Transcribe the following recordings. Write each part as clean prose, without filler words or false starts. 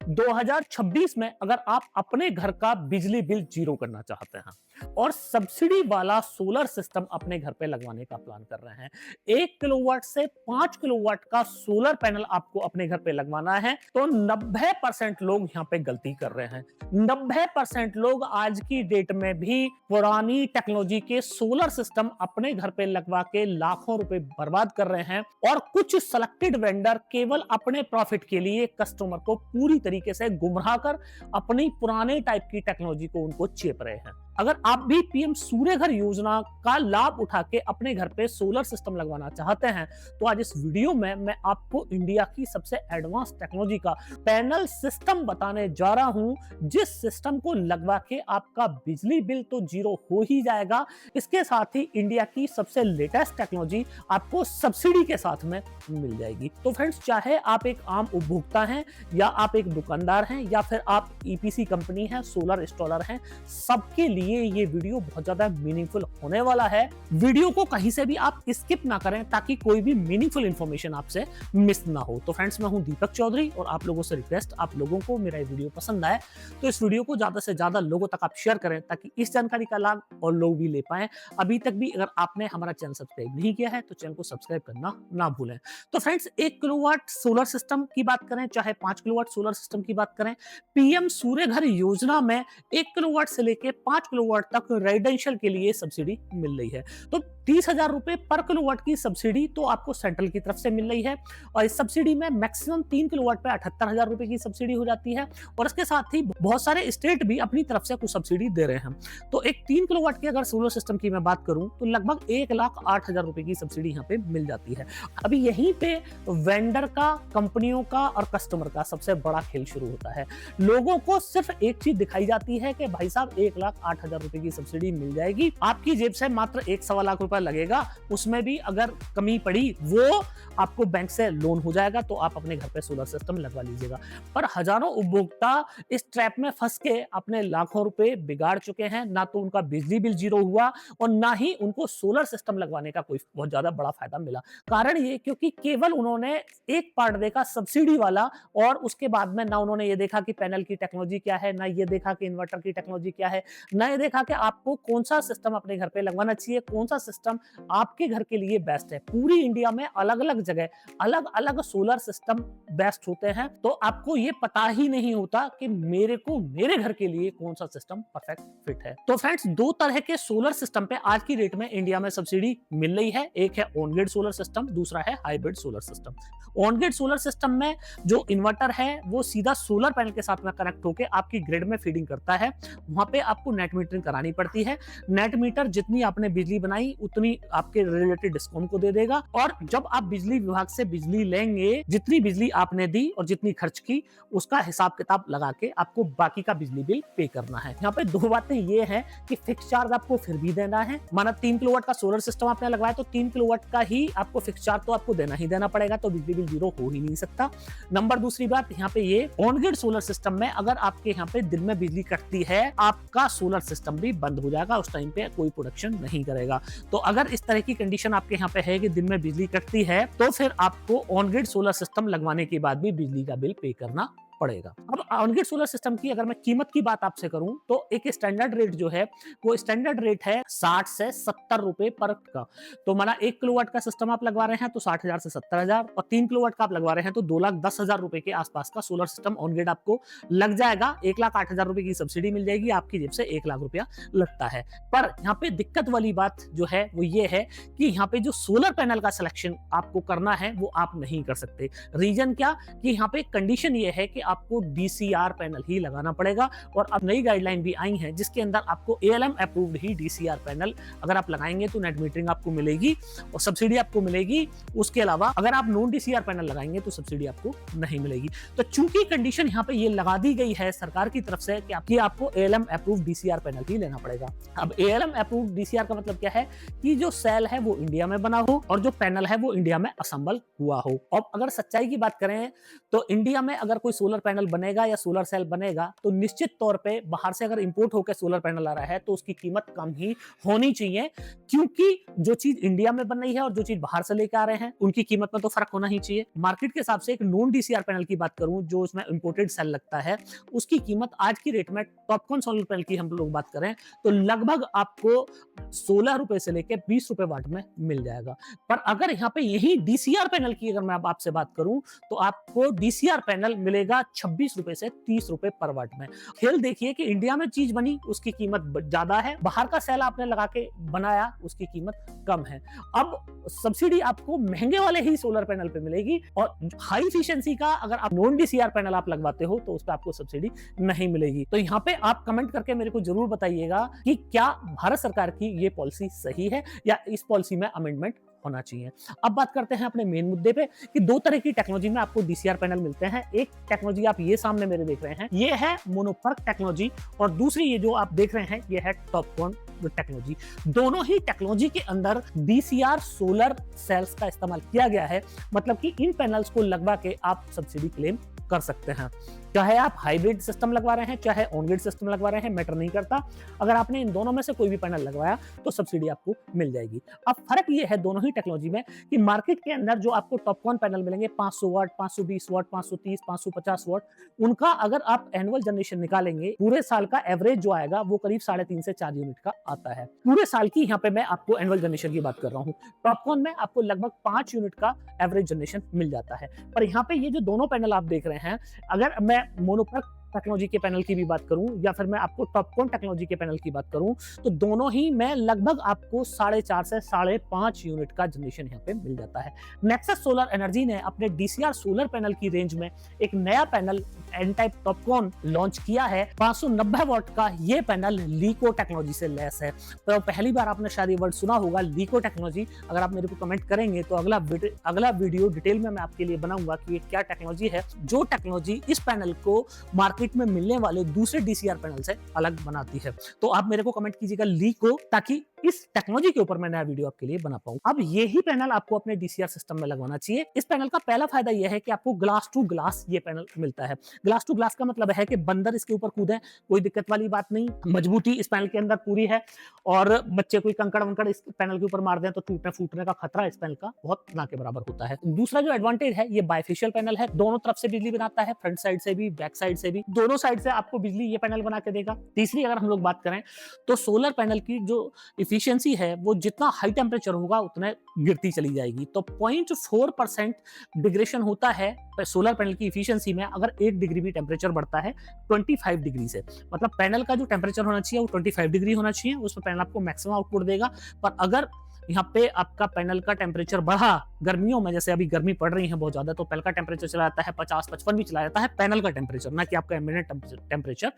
2026 में अगर आप अपने घर का बिजली बिल जीरो करना चाहते हैं और सब्सिडी वाला सोलर सिस्टम अपने घर पे लगवाने का प्लान कर रहे हैं, 1 किलोवाट से 5 किलोवाट का सोलर पैनल आपको अपने घर पे लगवाना है, तो 90% लोग यहाँ पे गलती कर रहे हैं। 90% लोग आज की डेट में भी पुरानी टेक्नोलॉजी के सोलर सिस्टम अपने घर पे लगवा के लाखों रुपए बर्बाद कर रहे हैं और कुछ सिलेक्टेड वेंडर केवल अपने प्रॉफिट के लिए कस्टमर को पूरी तरीके से गुमराह कर अपनी पुराने टाइप की टेक्नोलॉजी को उनको चेप रहे हैं। अगर आप भी पीएम सूर्य घर योजना का लाभ उठा के अपने घर पे सोलर सिस्टम लगवाना चाहते हैं, तो आज इस वीडियो में मैं आपको इंडिया की सबसे एडवांस टेक्नोलॉजी का पैनल सिस्टम बताने जा रहा हूं, जिस सिस्टम को लगवा के आपका बिजली बिल तो जीरो हो ही जाएगा, इसके साथ ही इंडिया की सबसे लेटेस्ट टेक्नोलॉजी आपको सब्सिडी के साथ में मिल जाएगी। तो फ्रेंड्स, चाहे आप एक आम उपभोक्ता हैं या आप एक दुकानदार हैं या फिर आप ईपीसी कंपनी है, सोलर इंस्टॉलर हैं, सबके लिए ये वीडियो बहुत ज्यादा मीनिंगफुल होने वाला है। वीडियो को कहीं से भी आप स्किप ना करें ताकि कोई भी मीनिंगफुल इंफॉर्मेशन आपसे मिस ना हो। तो फ्रेंड्स, मैं हूं दीपक चौधरी और आप लोगों से रिक्वेस्ट, आप लोगों को मेरा ये वीडियो पसंद आए तो इस वीडियो को ज्यादा से ज्यादा लोगों तक आप शेयर करें ताकि इस जानकारी का लाभ और लोग भी ले पाए। अभी तक भी अगर आपने हमारा चैनल सब्सक्राइब नहीं किया है तो चैनल को सब्सक्राइब करना ना भूलें। तो फ्रेंड्स, 1 किलोवाट सोलर सिस्टम की बात करें चाहे 5 किलोवाट सोलर सिस्टम की बात करें, पीएम सूर्य घर योजना में 1 किलोवाट से लेके 5 किलोवाट तक रेजिडेंशियल के लिए सब्सिडी मिल रही है। तो 30,000 रुपए पर किलोवाट की सब्सिडी तो आपको सेंट्रल की तरफ से मिल रही है और इस सब्सिडी में मैक्सिमम 3 किलोवाट पे 78,000 रुपए की सब्सिडी हो जाती है और इसके साथ ही बहुत सारे स्टेट भी अपनी तरफ से कुछ सब्सिडी दे रहे हैं। तो एक 3 किलोवाट की अगर सोलर सिस्टम की मैं बात करूं तो लगभग 1,08,000 रुपए की सब्सिडी यहाँ पे मिल जाती है। अभी यहीं पे वेंडर का, कंपनियों का और कस्टमर का सबसे बड़ा खेल शुरू होता है। लोगों को सिर्फ एक चीज दिखाई जाती है कि भाई साहब 1,08,000 रुपए की सब्सिडी मिल जाएगी, आपकी जेब से मात्र 1 सवा लाख रुपए लगेगा, उसमें भी अगर कमी पड़ी वो आपको बैंक से लोन हो जाएगा तो आप अपने घर पे सोलर सिस्टम लगवा लीजिएगा। पर हजारों उपभोक्ता इस ट्रैप में फंस के अपने लाखों रुपए बिगाड़ चुके हैं। ना तो उनका बिजली बिल जीरो हुआ और ना ही उनको सोलर सिस्टम लगवाने का कोई बहुत ज्यादा बड़ा फायदा मिला। कारण ये क्योंकि केवल उन्होंने एक पार्ट देखा सब्सिडी वाला और उसके बाद में ना उन्होंने ये देखा कि पैनल की टेक्नोलॉजी क्या है, ना ये देखा कि इन्वर्टर की टेक्नोलॉजी क्या है, ना ये देखा कि आपको कौन सा सिस्टम अपने घर पे लगवाना चाहिए, कौन सा सिस्टम आपके घर के लिए बेस्ट है। पूरी इंडिया में अलग अलग जगह अलग अलग सोलर सिस्टम बेस्ट होते हैं, तो आपको ये पता ही नहीं होता कि मेरे घर के लिए कौन सा सिस्टम परफेक्ट फिट है। तो फ्रेंड्स, दो तरह के सोलर सिस्टम पे आज की डेट में इंडिया में सब्सिडी मिल रही है। एक है ऑन ग्रिड सोलर सिस्टम, दूसरा है hybrid solar system. On grid solar system में जो इन्वर्टर है वो सीधा सोलर पैनल के साथ में कनेक्ट होकर आपकी ग्रिड में फीडिंग करता है। वहां पे आपको नेट मीटरिंग करानी पड़ती है। नेट मीटर जितनी आपने बिजली बनाई उतनी आपके रिलेटेड डिस्कॉम को दे देगा और जब आप बिजली विभाग से बिजली लेंगे, जितनी बिजली आपने दी और जितनी खर्च की उसका हिसाब किताब लगा के आपको बाकी का बिजली बिल पे करना है। यहाँ पे दो बातें ये हैं कि फिक्स चार्ज आपको फिर भी देना है। माना 3 किलोवाट का सोलर सिस्टम आपने लगवाया तो 3 किलोवाट का ही आपको फिक्स चार्ज तो आपको देना ही देना पड़ेगा, तो बिजली बिल जीरो हो ही नहीं सकता। नंबर दूसरी बात, यहाँ पे ये ऑन ग्रिड सोलर सिस्टम में अगर आपके यहाँ पे दिन में बिजली कटती है, आपका सोलर सिस्टम भी बंद हो जाएगा, उस टाइम पे कोई प्रोडक्शन नहीं करेगा। तो अगर इस तरह की कंडीशन आपके यहाँ पे है कि दिन में बिजली कटती है तो फिर आपको ऑन ग्रिड सोलर सिस्टम लगवाने के बाद भी बिजली का बिल पे करना पड़ेगा। अब ऑन ग्रिड सोलर सिस्टम की अगर मैं कीमत की बात आपसे करूं तो एक स्टैंडर्ड रेट जो है वो स्टैंडर्ड रेट है 60 से 70 रुपए पर का। तो माना 1 किलोवाट का सिस्टम आप लगवा रहे हैं तो 60,000 से 70,000 और 3 किलोवाट का आप लगवा रहे हैं तो 2,10,000 रुपए के आसपास का सोलर सिस्टम ऑन ग्रिड आपको लग जाएगा। 1,08,000 रुपए की सब्सिडी मिल जाएगी, आपकी जेब से 1 लाख रुपया लगता है। पर यहाँ पे दिक्कत वाली बात जो है वो ये है कि यहाँ पे जो सोलर पैनल का सिलेक्शन आपको करना है वो आप नहीं कर सकते। रीजन क्या कि यहाँ पे कंडीशन ये है कि आपको डीसीआर पैनल ही लगाना पड़ेगा और अब नई गाइडलाइन भी आई है जिसके अंदर आपको एएलएम अप्रूव्ड ही डीसीआर पैनल अगर आप लगाएंगे तो नेट मीटरिंग आपको मिलेगी और सब्सिडी आपको मिलेगी। उसके अलावा अगर आप नॉन डीसीआर पैनल लगाएंगे तो सब्सिडी आपको नहीं मिलेगी। तो चूंकि कंडीशन यहाँ पे ये लगा दी गई है सरकार की तरफ से कि आपको एएलएम अप्रूव्ड डीसीआर पैनल ही लेना पड़ेगा। अब एएलएम अप्रूव्ड डीसीआर का मतलब क्या है कि जो सेल है वो इंडिया में बना हो और जो पैनल है वो इंडिया में असेंबल हुआ हो। और अगर सच्चाई की बात करें तो इंडिया में अगर कोई सोलर सोलर पैनल बनेगा या सोलर सेल बनेगा तो निश्चित तौर पे बाहर से अगर इंपोर्ट होकर सोलर पैनल आ रहा है तो उसकी कीमत कम ही होनी चाहिए, क्योंकि जो चीज इंडिया में बन रही है और जो चीज बाहर से लेकर आ रहे हैं उनकी कीमत में तो फर्क होना ही चाहिए। मार्केट के हिसाब से एक नॉन डीसीआर पैनल की बात करूं जो उसमें इंपोर्टेड सेल लगता है, उसकी कीमत आज की रेट में टॉपकॉन सोलर पैनल की हम लोग बात करें तो लगभग आपको 16 रुपए से लेकर 20 रुपए वाट में मिल जाएगा। पर अगर यहाँ पे यही डीसीआर पैनल की अगर मैं आपसे बात करूं तो आपको डीसीआर पैनल मिलेगा 26 रुपए से 30 रुपए पर वाट में। खेल देखिए कि इंडिया में चीज बनी उसकी कीमत ज्यादा है, बाहर का सेल आपने लगा के बनाया उसकी कीमत कम है। अब सब्सिडी आपको महंगे वाले ही सोलर पैनल पे मिलेगी और हाई एफिशिएंसी का अगर आप नॉन डीसीआर पैनल आप लगवाते हो तो उस पर आपको सब्सिडी नहीं मिलेगी। तो यहाँ पे आप कमेंट करके मेरे को जरूर बताइएगा कि क्या भारत सरकार की ये पॉलिसी सही है या इस पॉलिसी में अमेंडमेंट होना चाहिए। अब बात करते हैं अपने मेन मुद्दे पे कि दो तरह की टेक्नोलॉजी में आपको डीसीआर पैनल मिलते हैं। एक टेक्नोलॉजी आप ये सामने मेरे देख रहे हैं ये है मोनोपर्क टेक्नोलॉजी और दूसरी ये जो आप देख रहे हैं ये है टॉपकॉन टेक्नोलॉजी। दोनों ही टेक्नोलॉजी के अंदर डीसीआर सोलर सेल्स का इस्तेमाल किया गया है, मतलब कि इन पैनल्स को लगवा के आप सब्सिडी क्लेम कर सकते हैं। चाहे आप हाइब्रिड सिस्टम लगवा रहे हैं चाहे ऑन ग्रिड सिस्टम लगवा रहे हैं मैटर नहीं करता, अगर आपने इन दोनों में से कोई भी पैनल लगवाया तो सब्सिडी आपको मिल जाएगी। अब फर्क ये है दोनों ही टेक्नोलॉजी में कि मार्केट के अंदर जो आपको टॉपकॉन पैनल मिलेंगे 500 वाट 520 वाट 530 550 वाट, उनका अगर आप एनुअल जनरेशन निकालेंगे पूरे साल का एवरेज जो आएगा वो करीब 3.5 से 4 यूनिट का आता है। पूरे साल की यहाँ पे मैं आपको एनुअल जनरेशन की बात कर रहा हूँ। टॉपकॉन में आपको लगभग 5 यूनिट का एवरेज जनरेशन मिल जाता है। पर यहाँ पे ये जो दोनों पैनल आप देख रहे हैं, अगर मैं मोनोपर्क टेक्नोलॉजी के पैनल की भी बात करूं या फिर मैं आपको टॉपकॉन टेक्नोलॉजी के पैनल की बात करूं तो दोनों ही में लगभग आपको 4.5 से 5.5 यूनिट का जनरेशन यहाँ पे मिल जाता है। नेक्सस सोलर एनर्जी ने अपने डीसीआर सोलर पैनल की रेंज में एक नया panel N type TOPCon launch किया है। 590 वाट का ये पैनल लीको टेक्नोलॉजी से लैस है। तो पहली बार आपने शायद ये वर्ड सुना होगा लीको टेक्नोलॉजी। अगर आप मेरे को कमेंट करेंगे तो अगला वीडियो डिटेल में मैं आपके लिए बनाऊंगा कि ये क्या टेक्नोलॉजी है, जो टेक्नोलॉजी इस पैनल को मार्केट में मिलने वाले दूसरे डीसीआर पैनल से अलग बनाती है। तो आप मेरे को कमेंट कीजिएगा लीको, ताकि इस टेक्नोलॉजी के ऊपर मैं नया वीडियो आपके लिए बना पाऊं। अब यही पैनल आपको अपने डीसीआर सिस्टम में लगवाना चाहिए। इस पैनल का पहला फायदा यह है कि आपको ग्लास टू ग्लास ये पैनल मिलता है। ग्लास टू ग्लास का मतलब है कि बंदर इसके ऊपर कूदे कोई दिक्कत वाली बात नहीं, मजबूती इस पैनल के अंदर पूरी है और बच्चे कोई कंकड़ वंकड़ इस पैनल के ऊपर मार दें तो टूटने फूटने का खतरा इस पैनल का बहुत ना के बराबर होता है। दूसरा जो एडवांटेज है ये बाइफेशियल पैनल है, दोनों तरफ से बिजली बनाता है, फ्रंट साइड से भी बैक साइड से भी, दोनों साइड से आपको बिजली ये पैनल बना के देगा। तीसरी अगर हम लोग बात करें तो सोलर पैनल की जो इफिशियंसी है वो जितना हाई टेम्परेचर होगा उतने गिरती चली जाएगी। तो 0.4% डिग्रेशन होता है सोलर पैनल की इफिशियंसी में अगर 1 डिग्री भी टेम्परेचर बढ़ता है 25 डिग्री से। मतलब पैनल का जो टेम्परेचर होना चाहिए वो 25 डिग्री होना चाहिए, उसमें पैनल आपको मैक्सिमम आउटपुट देगा। पर अगर यहाँ पे आपका पैनल का टेम्परेचर बढ़ा गर्मियों में, जैसे अभी गर्मी पड़ रही है बहुत ज्यादा, तो पैनल का टेम्परेचर चला जाता है 50-55 भी चला जाता है पैनल का टेम्परेचर, ना कि आपका एम्बिएंट टेम्परेचर।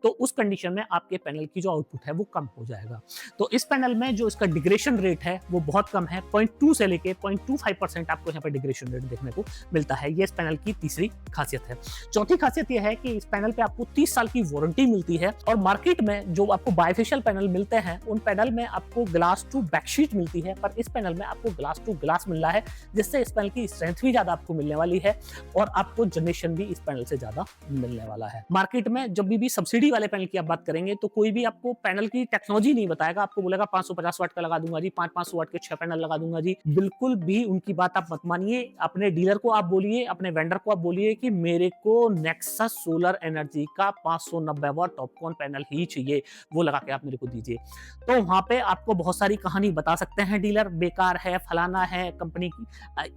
तो उस कंडीशन में आपके पैनल की जो आउटपुट है वो कम हो जाएगा। तो इस पैनल में जो इसका डिग्रेशन रेट है वो बहुत कम है, 0.2 से लेके 0.25% आपको यहाँ पे डिग्रेशन रेट देखने को मिलता है। ये इस पैनल की तीसरी खासियत है। चौथी खासियत यह है कि इस पैनल पे आपको 30 साल की वारंटी मिलती है और मार्केट में जो आपको बाइफेशियल पैनल मिलते हैं उन पैनल में आपको ग्लास टू बैकशीट मिलती है, पर इस पैनल में आपको ग्लास टू ग्लास मिल रहा है, जिससे इस पैनल की स्ट्रेंथ भी ज्यादा आपको मिलने वाली है और आपको जनरेशन भी इस पैनल से ज्यादा मिलने वाला है। मार्केट में जब भी सब्सिडी वाले पैनल की आप बात करेंगे तो कोई भी आपको पैनल की टेक्नोलॉजी नहीं बताएगा, आपको बोलेगा 550 वाट का लगा दूंगा जी, 500 वाट के 6 पैनल लगा दूंगा जी। बिल्कुल भी उनकी बात आप मत मानिए। अपने डीलर को आप बोलिए, अपने वेंडर को आप बोलिए कि मेरे को नेक्सस सोलर एनर्जी का 590 वाट टॉपकॉन पैनल ही चाहिए, वो लगा के आप मेरे को दीजिए। तो वहां पे आपको बहुत सारी कहानी बता सकते हैं डीलर, बेकार है, फलाना है, कंपनी की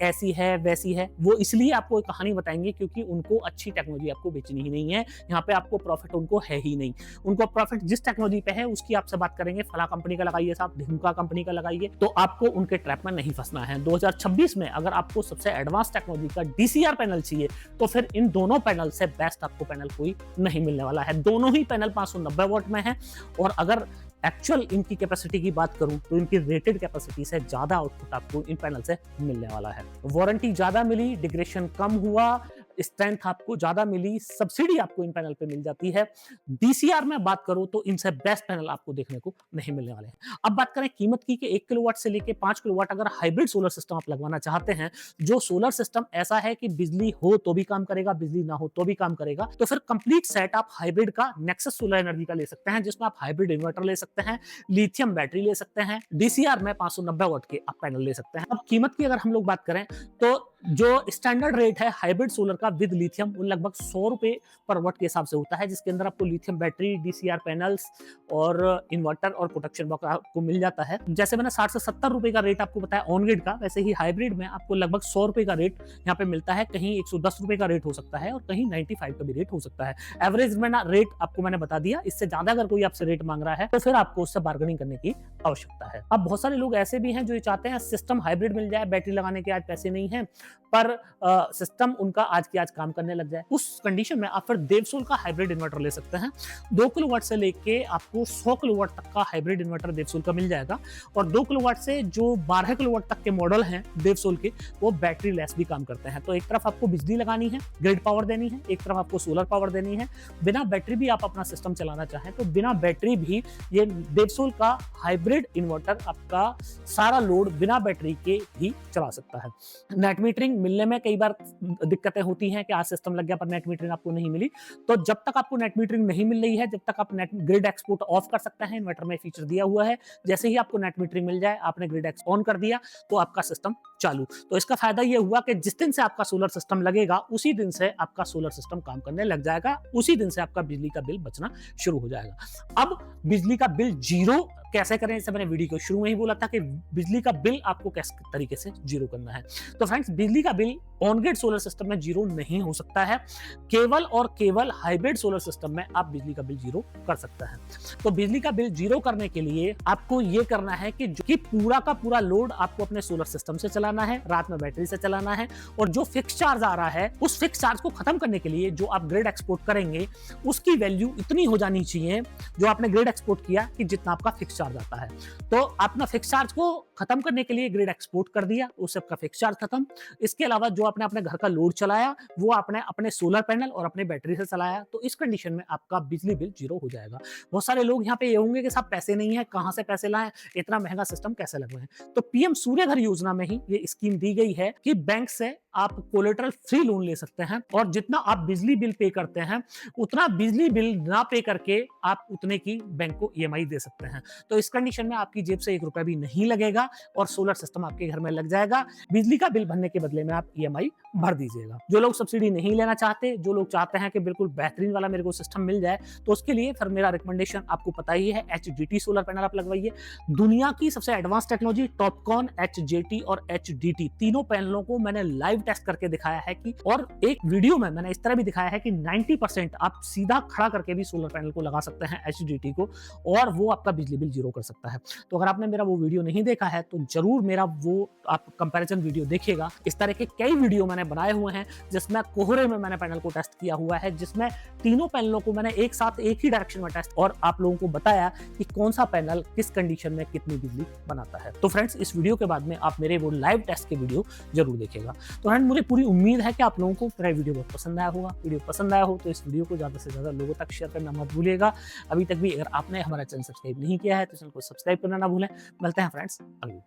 ऐसी है वैसी है। वो इसलिए आपको एक कहानी बताएंगे क्योंकि उनको अच्छी टेक्नोलॉजी आपको बेचनी ही नहीं है। यहाँ पे आपको प्रॉफिट उनको है ही नहीं। उनको प्रॉफिट जिस टेक्नोलॉजी पे है उसकी आपसे बात करेंगे, फला कंपनी का लगाइए साहब, ढिमका कंपनी का लगाइए, तो आपको उनके ट्रैप में नहीं फंसना है। 2026 में अगर आपको सबसे एडवांस टेक्नोलॉजी का डीसीआर पैनल चाहिए तो फिर इन दोनों पैनल से बेस्ट आपको पैनल कोई नहीं मिलने वाला है। दोनों ही पैनल 590 वाट में है और अगर एक्चुअल इनकी कैपेसिटी की बात करूं तो इनकी रेटेड कैपेसिटी से ज्यादा आउटपुट आपको इन पैनल से मिलने वाला है। वारंटी ज्यादा मिली, डिग्रेशन कम हुआ, स्ट्रेंथ आपको ज्यादा मिली, सब्सिडी आपको इन पैनल पे मिल जाती है। डीसीआर में बात करूं तो इनसे बेस्ट पैनल आपको देखने को नहीं मिलने वाले हैं। अब बात करें कीमत की कि 1 किलोवाट से लेके 5 किलोवाट अगर हाइब्रिड सोलर सिस्टम आप लगवाना चाहते हैं, जो सोलर सिस्टम ऐसा है कि बिजली हो तो भी काम करेगा, बिजली ना हो तो भी काम करेगा, तो फिर कंप्लीट सेट आप हाइब्रिड का नेक्सस सोलर एनर्जी का ले सकते हैं, जिसमें आप हाइब्रिड इन्वर्टर ले सकते हैं, लिथियम बैटरी ले सकते हैं, डीसीआर में 590 वाट के आप पैनल ले सकते हैं। अब कीमत की अगर हम लोग बात करें तो जो स्टैंडर्ड रेट है हाइब्रिड सोलर का विद लिथियम वो लगभग 100 रुपए पर वाट के हिसाब से होता है, जिसके अंदर आपको लिथियम बैटरी, डीसीआर पैनल्स और इन्वर्टर और प्रोटेक्शन बॉक्स आपको मिल जाता है। जैसे मैंने 60 से 70 रुपए का रेट आपको बताया ऑन ग्रिड का, वैसे ही हाइब्रिड में आपको लगभग 100 रुपए का रेट यहाँ पे मिलता है। कहीं 110 रुपए का रेट हो सकता है और कहीं 95 का भी रेट हो सकता है। एवरेज में ना रेट आपको मैंने बता दिया, इससे ज्यादा अगर कोई आपसे रेट मांग रहा है तो फिर आपको उससे बार्गेनिंग करने की आवश्यकता है। अब बहुत सारे लोग ऐसे भी हैं जो ये चाहते हैं सिस्टम हाइब्रिड मिल जाए, बैटरी लगाने के आज पैसे नहीं है, पर सिस्टम उनका आज की आज काम करने लग जाए। उस कंडीशन में आप फिर देवसोल का हाइब्रिड इन्वर्टर ले सकते हैं। 2 किलोवाट से लेके आपको 100 किलोवाट तक का हाइब्रिड इन्वर्टर देवसोल का मिल जाएगा, और 2 किलोवाट से जो 12 किलोवाट तक के मॉडल हैं देवसोल के, वो बैटरी लेस भी काम करते हैं। तो एक तरफ आपको बिजली लगानी है, ग्रिड पावर देनी है, एक तरफ आपको सोलर पावर देनी है। बिना बैटरी भी आप अपना सिस्टम चलाना चाहें तो बिना बैटरी भी ये देवसोल का हाइब्रिड इन्वर्टर आपका सारा लोड बिना बैटरी के ही चला सकता है। नेट मीटरिंग मिलने में कई बार दिक्कतें होती हैं कि आज सिस्टम लग गया पर नेट मीटरिंग आपको नहीं मिली, तो जब तक आपको नेट मीटरिंग नहीं मिल रही है, जब तक आप नेट ग्रिड एक्सपोर्ट ऑफ कर सकते हैं, इन्वर्टर में फीचर दिया हुआ है। जैसे ही आपको नेट मीटरिंग मिल जाए, आपने ग्रिड एक्स ऑन कर दिया तो आपका सिस्टम चालू। तो इसका फायदा ये हुआ कि जिस दिन से आपका सोलर सिस्टम लगेगा उसी दिन से आपका सोलर सिस्टम काम करने लग जाएगा, उसी दिन से आपका बिजली का बिल बचना शुरू हो जाएगा। अब बिजली का बिल जीरो कैसे करें, जैसे मैंने वीडियो के शुरू में ही बोला था कि बिजली का बिल आपको किस तरीके से जीरो करना है। तो फ्रेंड्स, बिजली का bill on grid solar system में जीरो नहीं हो सकता है, केवल और केवल हाइब्रिड सोलर सिस्टम में आप बिजली का बिल जीरो कर सकते हैं। तो बिजली का बिल जीरो करने के लिए आपको ये करना है कि पूरा का पूरा लोड आपको अपने सोलर सिस्टम से चलाना है, रात में बैटरी से चलाना है, और जो फिक्स चार्ज आ रहा है उस फिक्स चार्ज को खत्म करने के लिए जो आप ग्रिड एक्सपोर्ट करेंगे उसकी वैल्यू इतनी हो जानी चाहिए जो आपने ग्रिड एक्सपोर्ट किया कि जितना आपका फिक्स चार्ज आता है। तो आपने फिक्स चार्ज को खत्म करने के लिए ग्रिड एक्सपोर्ट कर दिया, उससे आपका फिक्स चार्ज खत्म। इसके अलावा जो आपने अपने घर का लोड चलाया वो आपने अपने सोलर पैनल और अपने बैटरी से चलाया, तो इस कंडीशन में आपका बिजली बिल जीरो हो जाएगा। बहुत सारे लोग यहाँ पे ये होंगे कि साहब पैसे नहीं है, कहां से पैसे लाएं, इतना महंगा सिस्टम कैसे लगवाएं। तो पीएम सूर्य घर योजना में ही ये स्कीम दी गई है कि बैंक से आप कोलेटरल फ्री लोन ले सकते हैं, और जितना आप बिजली बिल पे करते हैं उतना बिजली बिल ना पे करके आप उतने की बैंक को ईएमआई दे सकते हैं। तो इस कंडीशन में आपकी जेब से 1 रुपया भी नहीं लगेगा और सोलर सिस्टम आपके घर में लग जाएगा। बिजली का बिल भरने के बदले में आप ईएमआई भर दीजिएगा। जो लोग सब्सिडी नहीं लेना चाहते, जो लोग चाहते हैं कि बिल्कुल बेहतरीन वाला मेरे को सिस्टम मिल जाए, तो उसके लिए फिर मेरा रिकमेंडेशन आपको पता ही है, एचडीटी सोलर पैनल आप लगवाइए। दुनिया की सबसे एडवांस टेक्नोलॉजी टॉपकॉन, एचजेटी और एचडीटी तीनों पैनलों को मैंने लाइव टेस्ट करके दिखाया है कि, और एक वीडियो में मैंने इस तरह भी दिखाया है कि 90% आप सीधा खड़ा करके भी सोलर पैनल को लगा सकते हैं एचडीटी को, और वो आपका बिजली बिल जीरो कर सकता है। तो अगर आपने मेरा वो वीडियो नहीं देखा है तो जरूर मेरा वो आप कंपैरिजन वीडियो देखिएगा। इस तरह के कई वीडियो मैंने बनाए हुए हैं जिसमें कोहरे में मैंने पैनल को टेस्ट किया हुआ है, जिसमें तीनों पैनलों को मैंने एक साथ एक ही डायरेक्शन में टेस्ट और आप लोगों को बताया कि कौन सा पैनल किस कंडीशन में कितनी बिजली बनाता है। तो फ्रेंड्स, इस वीडियो के बाद में आप मेरे वो लाइव टेस्ट के वीडियो जरूर देखिएगा। तो फ्रेंड, मुझे पूरी उम्मीद है कि आप लोगों को मेरा वीडियो बहुत पसंद आया होगा। वीडियो पसंद आया हो तो इस वीडियो को ज्यादा से ज्यादा लोगों तक शेयर करना मत भूलिएगा। अभी तक भी अगर आपने हमारा चैनल सब्सक्राइब नहीं किया है तो चैनल को सब्सक्राइब करना ना भूलें। मिलते हैं फ्रेंड्स अगली